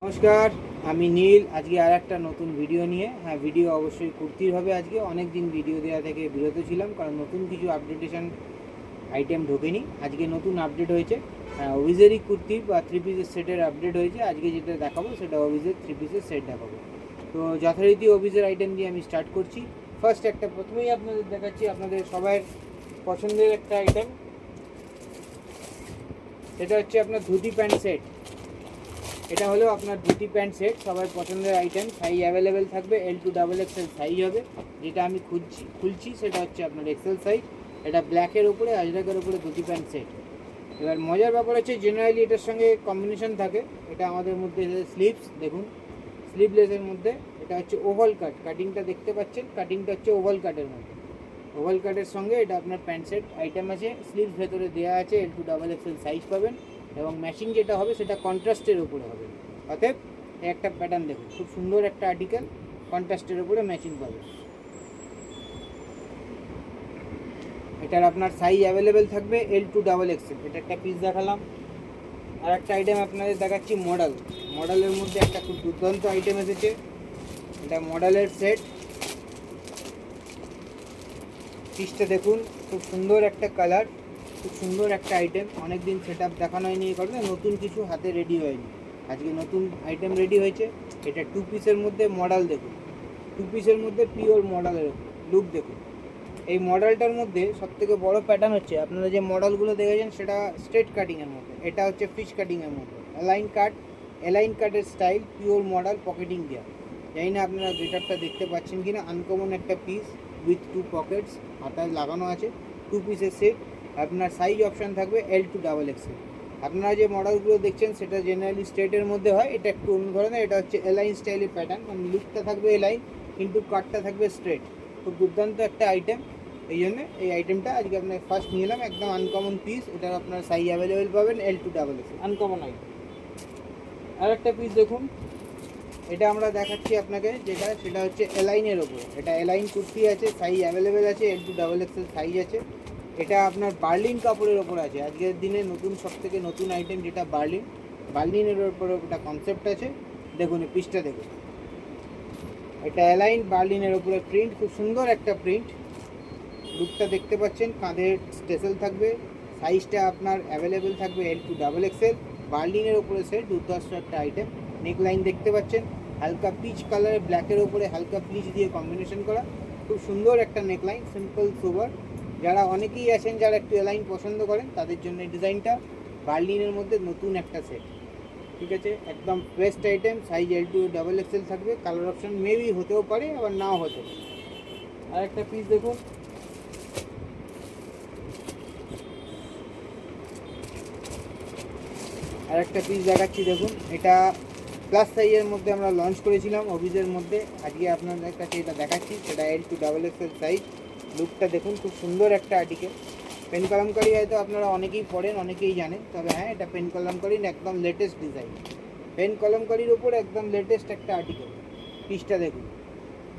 নমস্কার, আমি নীল। আজকে আর একটা নতুন ভিডিও নিয়ে। ভিডিও অবশ্যই কুর্তির হবে। আজকে অনেক দিন ভিডিও দেওয়া থেকে বিরত ছিলাম, কারণ নতুন কিছু আপডেটেশন আইটেম ঢোকেনি। আজকে নতুন আপডেট হয়েছে, অভিজেরই কুর্তি বা থ্রি পিসের সেটের আপডেট হয়েছে। আজকে যেটা দেখাবো সেটা অভিজের থ্রি পিসের সেট দেখাবো। তো যথারীতি অভিজের আইটেম দিয়ে আমি স্টার্ট করছি। ফার্স্ট প্রথমেই আপনাদের দেখাচ্ছি আপনাদের সবার পছন্দের একটা আইটেম। সেটা হচ্ছে আপনার ধুতি প্যান্ট সেট। এটা হলো আপনার ধুতি প্যান্ট সেট, সবার পছন্দের আইটেম। সাইজ অ্যাভেলেবেল থাকবে, L2 XXL সাইজ হবে। যেটা আমি খুলছি সেটা হচ্ছে আপনার এক্সেল সাইজ। এটা ব্ল্যাকের উপরে আজরাকের উপরে ধুতি প্যান্ট সেট। এবার মজার ব্যাপার হচ্ছে জেনারেলি এটার সঙ্গে কম্বিনেশন থাকে। এটা আমাদের মধ্যে স্লিভস দেখুন, স্লিভলেসের মধ্যে। এটা হচ্ছে ওভাল কাট, কাটিংটা দেখতে পাচ্ছেন, কাটিংটা হচ্ছে ওভাল কাটের মধ্যে। ওভাল কাটের সঙ্গে এটা আপনার প্যান্ট সেট আইটেম আছে। স্লিভস ভেতরে দেওয়া আছে, L2 XXL সাইজ পাবেন। এবং ম্যাচিং যেটা হবে সেটা কন্ট্রাস্টের উপরে হবে। অতএব একটা প্যাটার্ন দেখুন, খুব সুন্দর একটা আর্টিকেল, কন্ট্রাস্টের উপরে ম্যাচিং পাবে। এটার আপনার সাইজ অ্যাভেলেবেল থাকবে L2 XXL। এটা একটা পিস দেখালাম। আর একটা আইটেম আপনাদের দেখাচ্ছি মডেলের মধ্যে একটা খুব দুর্দান্ত আইটেম এসেছে। এটা মডেলের সেট। পিসটা দেখুন, খুব সুন্দর একটা কালার, খুব সুন্দর একটা আইটেম। অনেক দিন সেট আপ দেখানো হয়নি এই কারণে, নতুন কিছু হাতে রেডি হয়নি। আজকে নতুন আইটেম রেডি হয়েছে। এটা টু পিসের মধ্যে মডেল দেখুন, টু পিসের মধ্যে পিওর মডেলের লুক দেখুন। এই মডেলটার মধ্যে সবথেকে বড় প্যাটার্ন হচ্ছে আপনারা যে মডেলগুলো দেখেছেন সেটা স্ট্রেট কাটিংয়ের মধ্যে, এটা হচ্ছে ফিশ কাটিংয়ের মধ্যে। অ্যালাইন কাটের স্টাইল, পিওর মডেল, পকেটিং দেওয়া। জানি না আপনারা গেটআপটা দেখতে পাচ্ছেন কিনা। আনকমন একটা পিস উইথ টু পকেটস হাতায় লাগানো আছে। টু পিসের সেট। আপনার সাইজ অপশান থাকবে L2 XXL। আপনারা যে মডেলগুলো দেখছেন সেটা জেনারেলি স্ট্রেটের মধ্যে হয়, এটা একটু অন্য ধরনের। এটা হচ্ছে এলাইন স্টাইলের প্যাটার্ন, মানে লুকটা থাকবে এলাইন কিন্তু কাটটা থাকবে স্ট্রেট। খুব দুর্দান্ত একটা আইটেম। এই জন্য এই আইটেমটা আজকে আপনার ফার্স্ট নিয়ে এলাম। একদম আনকমন পিস। এটার আপনার সাইজ অ্যাভেলেবেল পাবেন L2 XXL, আনকমন আইটেম। আর একটা পিস দেখুন, এটা আমরা দেখাচ্ছি আপনাকে যেটা, সেটা হচ্ছে এলাইনের ওপরে। এটা এলাইন কুর্তি আছে, সাইজ অ্যাভেলেবেল আছে, L2 XXL সাইজ আছে। এটা আপনার বার্লিন কাপড়ের ওপর আছে। আজকের দিনে নতুন, সব থেকে নতুন আইটেম যেটা বার্লিনের ওপরে একটা কনসেপ্ট আছে। দেখুন এই পিসটা দেখুন, এটা এলাইন বার্লিনের ওপরে প্রিন্ট, খুব সুন্দর একটা প্রিন্ট। লুকটা দেখতে পাচ্ছেন, কাঁধের স্টেসেল থাকবে। সাইজটা আপনার অ্যাভেলেবেল থাকবে L2 XXL। বার্লিনের ওপরে সেট, দুর্ধর্ষ একটা আইটেম। নেকলাইন দেখতে পাচ্ছেন, হালকা পিচ কালারের ব্ল্যাকের ওপরে হালকা পিচ দিয়ে কম্বিনেশন করা। খুব সুন্দর একটা নেকলাইন, সিম্পল সোবার। যারা অনেকেই আছেন যারা একটু এলাইন পছন্দ করেন তাদের জন্য এই ডিজাইনটা। বার্লিনের মধ্যে নতুন একটা সেট, ঠিক আছে। একদম best item. Size L2 XXL থাকবে। কালার অপশান মেবি হতেও পারে, আবার নাও হতে পারে। আর একটা পিস দেখুন, আর একটা পিস দেখাচ্ছি দেখুন। এটা প্লাস সাইজের মধ্যে আমরা লঞ্চ করেছিলাম অফিসের মধ্যে। আজকে আপনাদের কাছে এটা দেখাচ্ছি, সেটা L2 XXL সাইজ। লুকটা দেখুন, খুব সুন্দর একটা আর্টিকেল। পেন কলমকারি হয়তো আপনারা অনেকেই পড়েন, অনেকেই জানেন, তবে হ্যাঁ এটা পেন কলমকারি একদম লেটেস্ট ডিজাইন। পেন কলমকারির উপর একদম লেটেস্ট একটা আর্টিকেল। পিসটা দেখুন,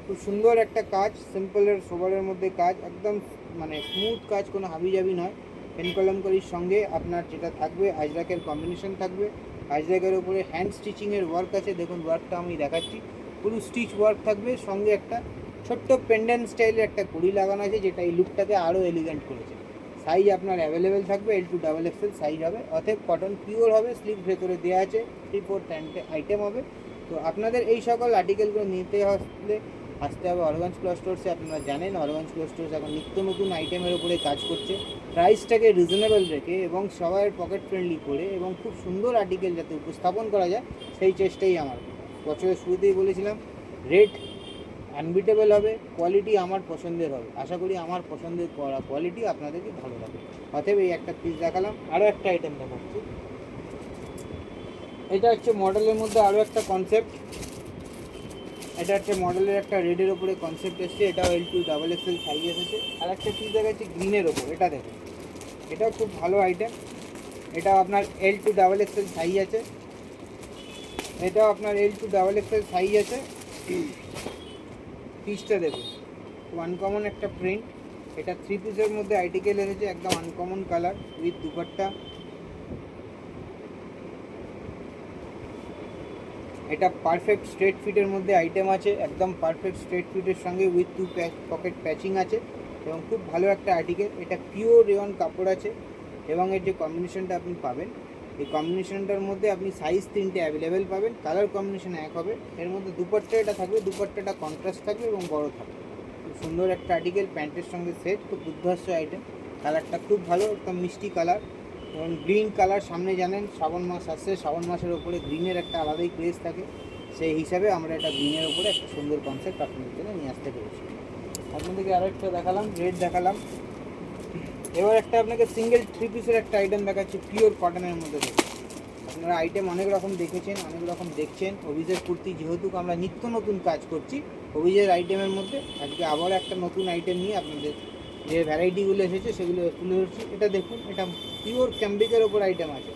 খুব সুন্দর একটা কাজ, সিম্পলের সোবারের মধ্যে কাজ, একদম মানে স্মুথ কাজ, কোনো হাবিজাবি নয়। পেন কলমকারির সঙ্গে আপনার যেটা থাকবে আজরাকের কম্বিনেশন থাকবে। আজরাকের উপরে হ্যান্ড স্টিচিংয়ের ওয়ার্ক আছে, দেখুন ওয়ার্কটা আমি দেখাচ্ছি। পুরো স্টিচ ওয়ার্ক থাকবে, সঙ্গে একটা ছোট্ট পেন্ডেন্ট স্টাইলের একটা ঘড়ি লাগানো আছে, যেটা এই লুকটাকে আরও এলিগেন্ট করেছে। সাইজ আপনার অ্যাভেলেবেল থাকবে, L2 XXL সাইজ হবে। অতএব কটন পিওর হবে, স্লিভ ভেতরে দেওয়া আছে, 3/4 আইটেম হবে। তো আপনাদের এই সকল আর্টিকেলগুলো নিতে হলে আসতে হবে হরগঞ্জ ক্লথ স্টোর্সে। আপনারা জানেন হরগঞ্জ ক্লথ স্টোর্স এখন নিত্য নতুন আইটেমের উপরে কাজ করছে, প্রাইসটাকে রিজনেবল রেখে এবং সবার পকেট ফ্রেন্ডলি করে, এবং খুব সুন্দর আর্টিকেল যাতে উপস্থাপন করা যায় সেই চেষ্টাই আমার। বছরের শুরুতেই বলেছিলাম, রেট আনবিটেবল হবে, কোয়ালিটি আমার পছন্দের হবে। আশা করি আমার পছন্দের করা কোয়ালিটি আপনাদেরকে ভালো লাগবে। অতএব এই একটা পিস দেখালাম। আরও একটা আইটেম দেখাচ্ছি। এটা হচ্ছে মডেলের মধ্যে আরও একটা কনসেপ্ট। এটা হচ্ছে মডেলের একটা রেডের ওপরে কনসেপ্ট এসছে। এটাও L2 XXL সাইজ এসেছে। আর একটা পিস দেখাচ্ছি গ্রিনের ওপর, এটা দেখুন, এটাও খুব ভালো আইটেম। এটাও আপনার L2 XXL সাইজ আছে। এটাও আপনার L2 XXL সাইজ আছে। পিসটা দেখুন, খুব আনকমন একটা প্রিন্ট। এটা থ্রি পিসের মধ্যে আর্টিকেল এসেছে, একদম আনকমন কালার উইথ দুপাট্টা। এটা পারফেক্ট স্ট্রেট ফিটের মধ্যে আইটেম আছে, একদম পারফেক্ট স্ট্রেট ফিটের সঙ্গে উইথ 2 পকেট প্যাচিং আছে এবং খুব ভালো একটা আর্টিকেল। এটা পিওর রেয়ন কাপড় আছে এবং এর যে কম্বিনেশনটা আপনি পাবেন, এই কম্বিনেশনটার মধ্যে আপনি সাইজ 3টে অ্যাভেলেবেল পাবেন, কালার কম্বিনেশন এক হবে। এর মধ্যে দুপাট্টা এটা থাকবে, দুপাট্টাটা কন্ট্রাস্ট থাকবে এবং বড় থাকবে। খুব সুন্দর একটা আর্টিকেল, প্যান্টের সঙ্গে সেট, খুব দুর্ধর্ষ আইটেম। কালারটা খুব ভালো, একদম মিষ্টি কালার এবং গ্রিন কালার। সামনে জানেন শ্রাবণ মাস আসছে, শ্রাবণ মাসের ওপরে গ্রিনের একটা আলাদাই ক্রেজ থাকে, সেই হিসাবে আমরা এটা গ্রিনের ওপরে একটা সুন্দর কনসেপ্ট আপনাদের জন্য নিয়ে আসতে পেরেছি। আপনাদেরকে আরও একটা দেখালাম, রেড দেখালাম। এবার একটা আপনাকে সিঙ্গেল 3 পিসের একটা আইটেম দেখাচ্ছি পিওর কটনের মধ্যে দেখুন। আপনারা আইটেম অনেক রকম দেখেছেন, অনেক রকম দেখছেন। অভিজের কুর্তি যেহেতু আমরা নিত্য নতুন কাজ করছি, অভিজের আইটেমের মধ্যে আজকে আবার একটা নতুন আইটেম নিয়ে আপনাদের যে ভ্যারাইটিগুলো এসেছে সেগুলো তুলে ধরছি। এটা দেখুন, এটা পিওর ক্যাম্বিকের ওপর আইটেম আছে,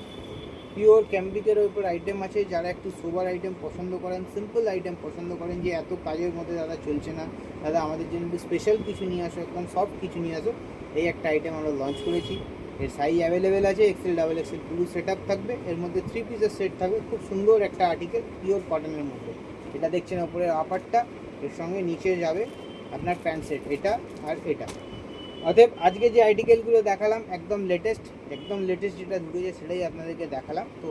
পিওর ক্যাম্বিকের ওপর আইটেম আছে। যারা একটু সোবার আইটেম পছন্দ করেন, সিম্পল আইটেম পছন্দ করেন, যে এত কাজের মধ্যে দাদা চলছে না, দাদা আমাদের জন্য স্পেশাল কিছু নিয়ে আসো, একদম সফট কিছু নিয়ে আসো, এই একটা আইটেম আমরা লঞ্চ করেছি। এর সাইজ অ্যাভেলেবেল আছে, XL double XL blue set up থাকবে, এর মধ্যে 3 পিসের সেট থাকবে। খুব সুন্দর একটা আর্টিকেল পিওর কটনের মধ্যে। এটা দেখছেন ওপরের আপারটা, এর সঙ্গে নিচে যাবে আপনার প্যান্ট সেট, এটা আর এটা। অতএব আজকে যে আর্টিকেলগুলো দেখালাম একদম লেটেস্ট, যেটা ঢুকেছে সেটাই আপনাদেরকে দেখালাম। তো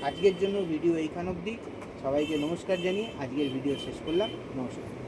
আজকের জন্য ভিডিও এইখান অবধি। সবাইকে নমস্কার জানিয়ে আজকের ভিডিও শেষ করলাম। নমস্কার।